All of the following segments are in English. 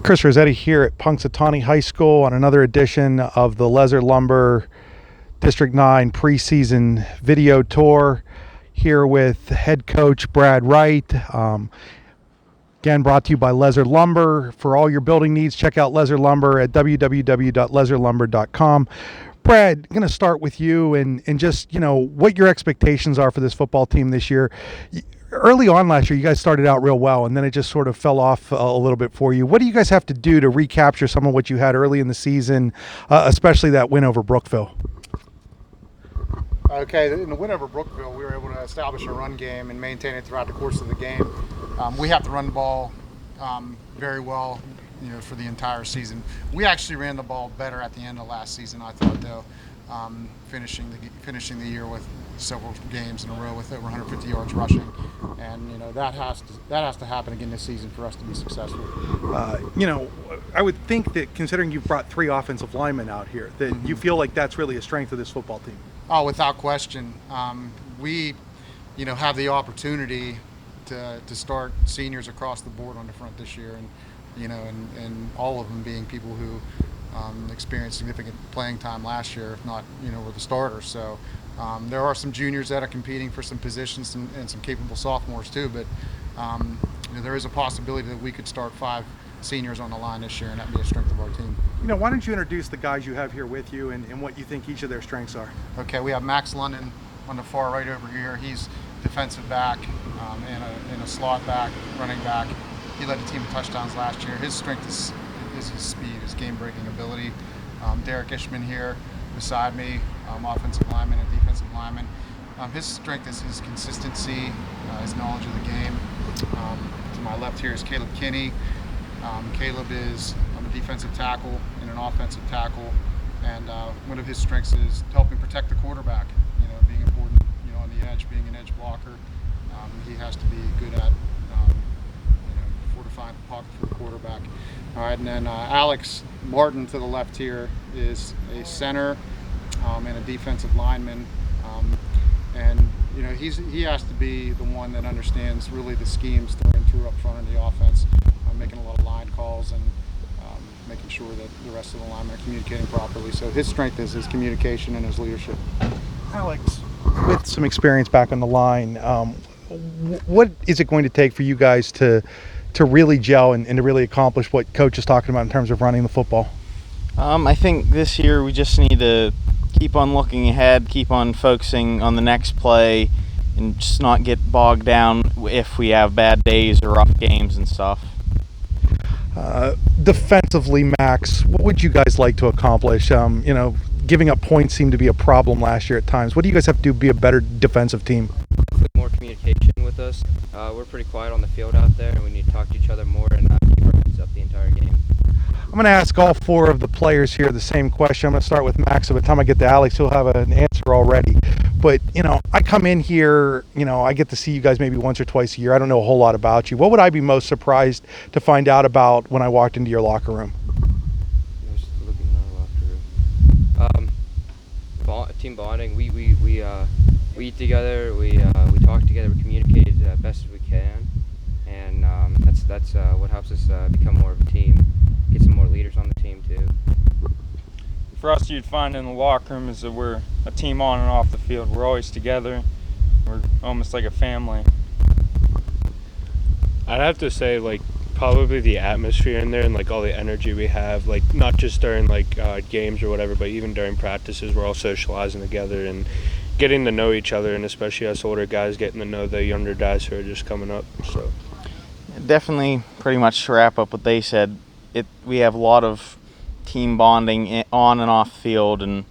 Chris Rossetti here at Punxsutawney High School on another edition of the Lesser Lumber District 9 preseason video tour, here with head coach Brad Wright. Again, brought to you by Lesser Lumber. For all your building needs, check out Lesser Lumber at www.lesserlumber.com. Brad, I'm going to start with you and just, what your expectations are for this football team this year. Early on last year, you guys started out real well, and then it just sort of fell off a little bit for you. What do you guys have to do to recapture some of what you had early in the season, especially that win over Brookville? Okay, in the win over Brookville, we were able to establish a run game and maintain it throughout the course of the game. We have to run the ball very well, for the entire season. We actually ran the ball better at the end of last season, I thought, though, finishing the year with several games in a row with over 150 yards rushing, and that has to happen again this season for us to be successful. I would think that, considering you've brought 3 offensive linemen out here, that you feel like that's really a strength of this football team. Oh, without question. We, have the opportunity to start seniors across the board on the front this year, and all of them being people who experienced significant playing time last year, if not, were the starters. So there are some juniors that are competing for some positions and some capable sophomores too, but there is a possibility that we could start 5 seniors on the line this year, and that'd be a strength of our team. Why don't you introduce the guys you have here with you and what you think each of their strengths are? Okay, we have Max London on the far right over here. He's defensive back and a slot back, running back. He led the team in touchdowns last year. His strength is his speed, his game-breaking ability. Derek Ishman here beside me, offensive lineman and defensive lineman. His strength is his consistency, his knowledge of the game. To my left here is Caleb Kinney. Caleb is a defensive tackle and an offensive tackle, and one of his strengths is helping protect the quarterback, being important, on the edge, being an edge blocker. He has to be good at fortifying the pocket for the quarterback. All right, and then Alex Martin to the left here is a center and a defensive lineman, and he has to be the one that understands really the schemes through up front in the offense, making a lot of line calls and making sure that the rest of the linemen are communicating properly. So his strength is his communication and his leadership. Alex, with some experience back on the line, what is it going to take for you guys to really gel and to really accomplish what Coach is talking about in terms of running the football? I think this year we just need to keep on looking ahead, keep on focusing on the next play, and just not get bogged down if we have bad days or rough games and stuff. Defensively, Max, what would you guys like to accomplish? Giving up points seemed to be a problem last year at times. What do you guys have to do to be a better defensive team? More communication with us. We're pretty quiet on the field out there, and we need to talk to each other more and keep our heads up the entire game. I'm going to ask all 4 of the players here the same question. I'm going to start with Max. So by the time I get to Alex, he'll have an answer already. But, I come in here, I get to see you guys maybe once or twice a year. I don't know a whole lot about you. What would I be most surprised to find out about when I walked into your locker room? Just looking in our locker room. Team bonding. We eat together. We talk together. We communicate as best as we can, and that's what helps us become more of a team. Get some more leaders on the team too. For us, you'd find in the locker room is that we're a team on and off the field. We're always together. We're almost like a family. I'd have to say, probably the atmosphere in there and, all the energy we have, not just during, games or whatever, but even during practices, we're all socializing together and getting to know each other, and especially us older guys getting to know the younger guys who are just coming up. So Definitely, pretty much to wrap up what they said, we have a lot of team bonding on and off the field, and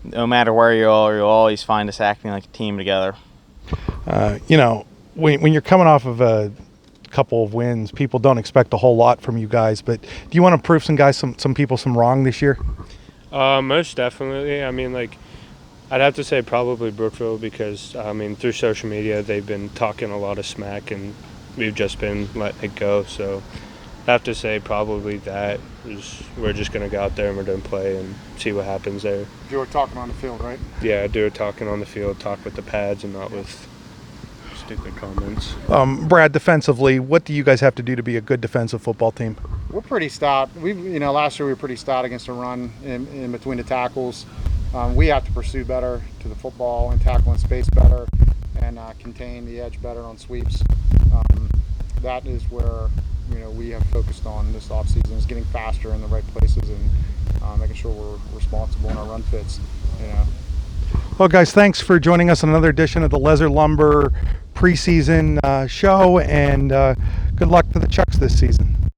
no matter where you are, you'll always find us acting like a team together. When you're coming off of a couple of wins, people don't expect a whole lot from you guys, but do you want to prove some guys, some people some wrong this year? Most definitely. I'd have to say probably Brookville because, through social media, they've been talking a lot of smack, and we've just been letting it go. So I have to say probably that. We're just going to go out there and we're going to play and see what happens there. You were talking on the field, right? Yeah, do it talking on the field, talk with the pads and not with stupid comments. Brad, defensively, what do you guys have to do to be a good defensive football team? We're pretty stout. Last year we were pretty stout against the run in between the tackles. We have to pursue better to the football and tackle in space better and contain the edge better on sweeps. That is where we have focused on this offseason, is getting faster in the right places and making sure we're responsible in our run fits. Well, guys, thanks for joining us on another edition of the Lezer Lumber preseason show, and good luck for the Chucks this season.